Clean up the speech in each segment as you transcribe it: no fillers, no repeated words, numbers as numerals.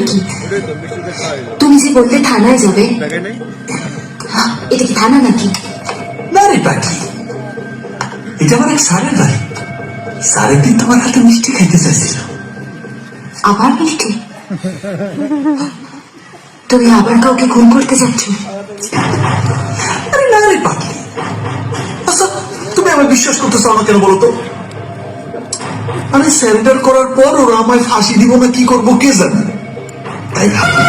নাকি? তুমি যে বললে থানায় যাবে, এটা কি থানা নাকি? না রে পাখি, এটা আমার এক স্যারের বাড়ি। স্যারের দিন তোমার হাতে মিষ্টি খাইতে চাইছিল। আবার মিষ্টি? তুমি আবার কাউকে খুন করতে যাচ্ছ? আরে না রে পাখি, আচ্ছা তুমি আমার বিশ্বাস করতে চাও না কেন বলো তো? আমি স্যারেন্ডার করার পর ওরা আমায় ফাঁসি দিব না কি করবো কে জানে, তাই ভাবি।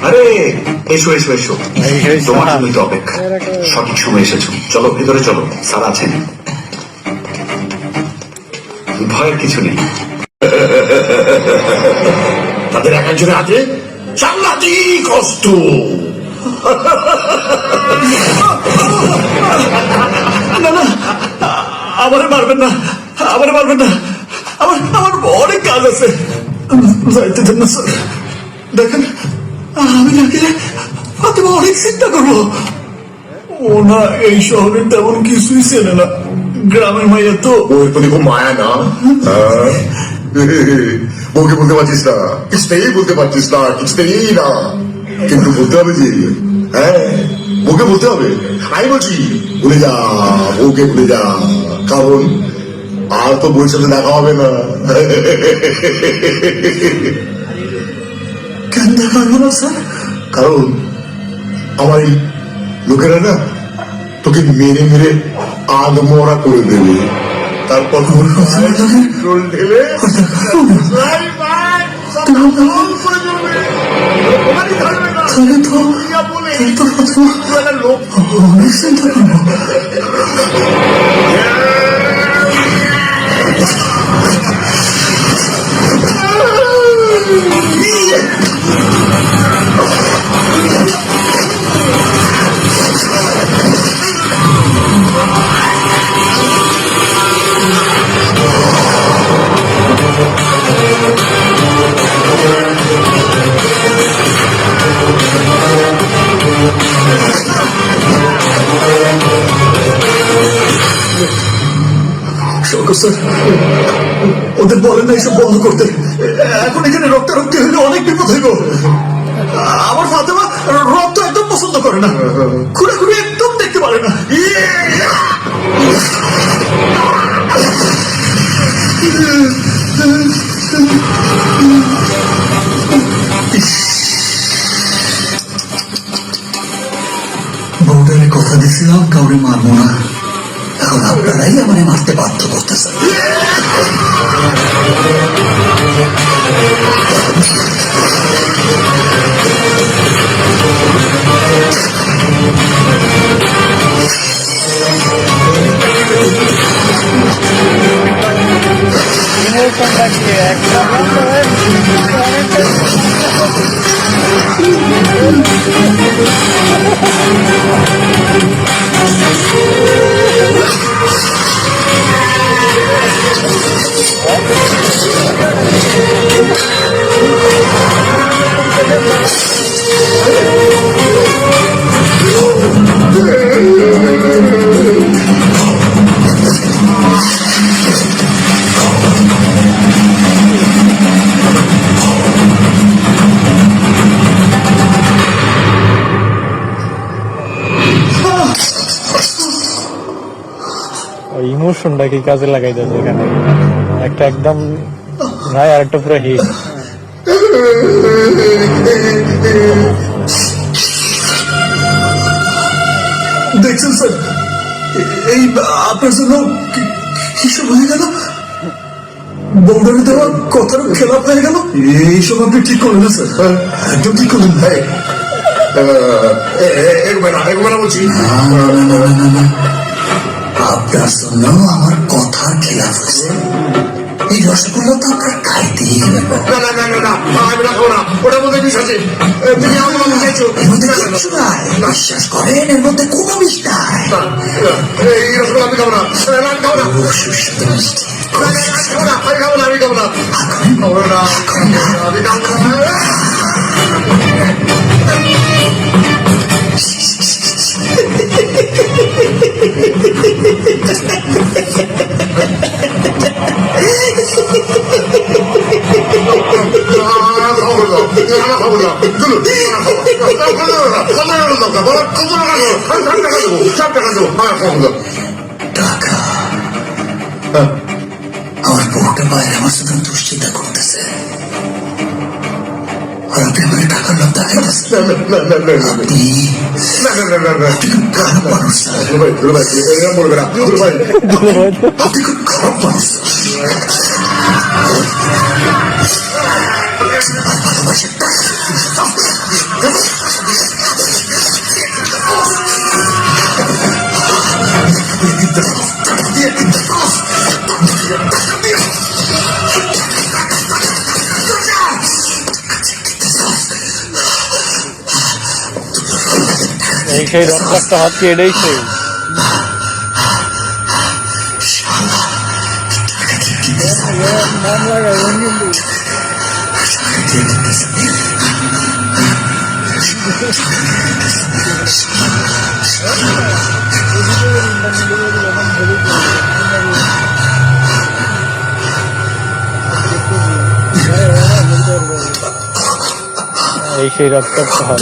আরে এসো এসো এসো, তোমার জন্যই তো অপেক্ষা। সঠিক সময় এসেছো, চলো ভেতরে চলো, স্যার আছেন। ভয়ের কিছু নেই। তাদের এক একজনের হাতে চাল্লাতি কষ্ট। না না, আমারে মারবেন না, আমারে মারবেন না, আমার আমার অনেক কাজ আছে, যাইতে দেন না স্যার। দেখেন আমি না গেলে ফাতেমা অনেক চিন্তা করবো। ও না এই শহরের তেমন কিছুই চেনে না, গ্রামের মাইয়া তো। ওর প্রতি খুব মায়া না? বউকে বলতে পারছিস না, কিছুতেই বলতে পারছিস না, কিছুতেই না, কিন্তু বলতে হবে যে, হ্যাঁ বউকে বলতে হবে। আমি বলছি ভুলে যা, বউকে ভুলে যা, কারণ আর তো বউয়ের সাথে দেখা হবে না। কেন দেখা হলো না স্যার? কারণ আমার এই লোকেরা না তোকে মেরে মেরে আধমরা করে দেবে, তারপর পেট্রোল ঢেলে লোক অনেক চিন্তা করবো। স্যার ওদের বলেন না এইসব বন্ধ করতে, এখন এখানে রক্তারক্তি হইলে অনেক বিপদ হইব। আমার ফাতেমা রক্ত একদম পছন্দ করে না, ঘুরে একদম দেখতে পারে না। বউটারে কথা দিছিলাম কাউরে মারবো না, এখন আপনারাই আমারে মারতে বাধ্য করতেছেন। ইমোশনটা কি কাজে লাগাই যাচ্ছে এখানে, একটা একদম নাই আর একটা পুরো হিট। দেখছেন স্যার, এই আপনার জন্য কিসব হয়ে গেল, বউডারে দেওয়া কথার খেলাপ হয়ে গেল। এইসব আপনি ঠিক করলেন না স্যার, একদম ঠিক করলেন ভাই। বলছি আপনার জন্য আমার কথার খেলাপ হয়েছে, এই রসগোল্লা তো আপনার খাইতেই হবে। ওটার মধ্যে বিষ আছে, তুমি আমার চাইছো। বিশ্বাস করেন এর মধ্যে কোনো বিষ নাই। এই রসগোল্লা আমি খাবো না, আমি খাবো না, সুস্থ মিষ্টি আমি খাবো না, আমি খাবো না, আমি খাবো না। টাকা আমার বউটা বাইরে আমার সাথে দুশ্চিন্তা করতেছে আর আপনি আমাকে টাকার লোভ দেখাইতেছেন আপনি খারাপ মানুষ আপনি খুব খারাপ মানুষ ভালোবাসার টাকা এই সেই রক্তাক্ত হাত কি এটাই সেই নাম লাগাই এই সেই রক্তাক্ত হাত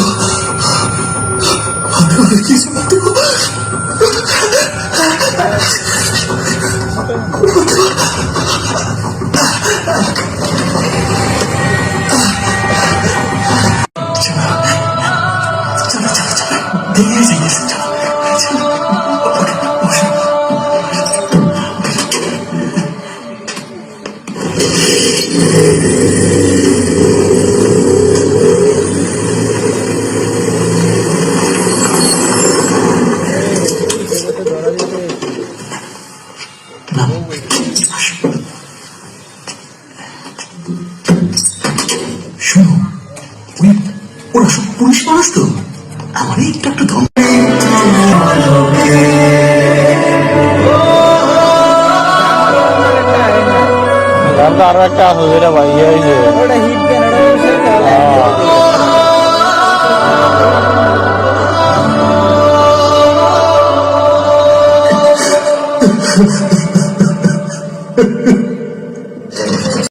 শোনো ওরা সব পুলিশ মানুষ তো আমার একটু একটু ধন আরো একটা আছে যেটা ভাই ইয়ে হয়েছে